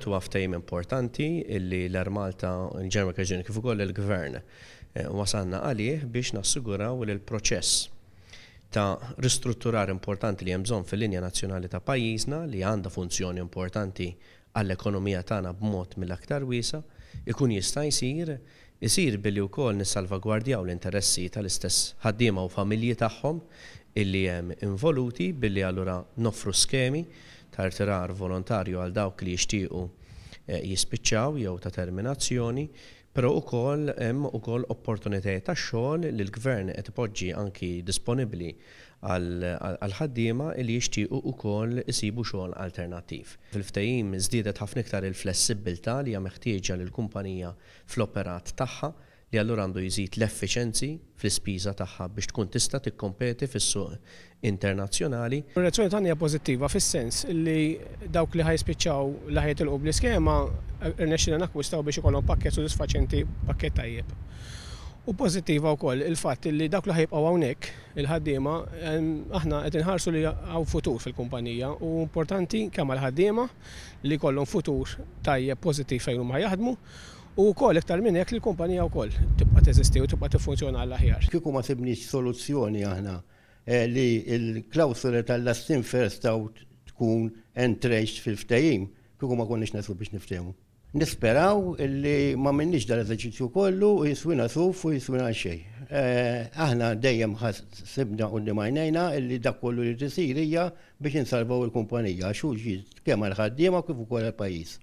Huwa ftehim importanti illi l-Armalta, il-Ġermanja Reġjuni kif ukoll il-Gvern wasalna għalih biex nassiguraw li l-proċess ta' ristrutturar importanti li hemm bżonn fil-linja nazzjonali ta' pajjiżna li għandha funzjoni importanti għall-ekonomija tagħna b'mod mill-aktar wiesa' ikun jista' jsir billi wkoll nissalvagwardjaw l-interessi tal-istess ħaddiema u familji tagħhom illi hemm involuti billi allura noffru skemi ta' irtirar volontarju għal dawk li jixtiequ jispiċċaw jew ta' terminazzjoni, però wkoll hemm ukoll opportunitajiet ta' xogħol li l-Gvern qed ipoġġi anki disponibbli għal ħaddiema li jixtiequ wkoll isibu xogħol alternattiv. Fil-ftehim żdiedet ħafna iktar il-flessibilità li hija meħtieġa lill-kumpanija fl-operat tagħha li allura għandu jżid l-effiċenzi fl-ispiża tagħha biex tkun tista' tikkompeti fis-suq internazzjonali. Ir-reazzjoni tagħna hija pożittiva fis-sens li dawk li ħajspiċċaw li ħajtilqu bl-iskema rnexxina nakkwistaw biex ikollhom pakkett sodisfaċenti, pakkett tajjeb. U pożittiva wkoll il-fatt li dawk li ħajbqgħu hawnhekk il-ħaddiema aħna qed inħarsu li hawn futur fil-kumpanija u importanti kemm għall-ħaddiema li jkollhom futur tajjeb pożittiv fejn huma jaħdmu. U wkoll iktar minn hekk li l-kumpanija wkoll tibqa' teżisti u tibqa' tiffunzjona għall-aħjar. Kieku ma sibniex soluzzjoni aħna li l-klawsula tal-lastin first out tkun entrenched fil-ftehim, kieku ma konniex nasu biex niftehmu. Nisperaw li ma minnix dal-eżerċizzju kollu u jiswina suf u jiswina xejn. Aħna dejjem sibna qudiem għajnejna li dak kollu li tisir hija biex insalvaw il-kumpanija xulx kemm għall-ħaddiema kif ukoll għall-pajjiż.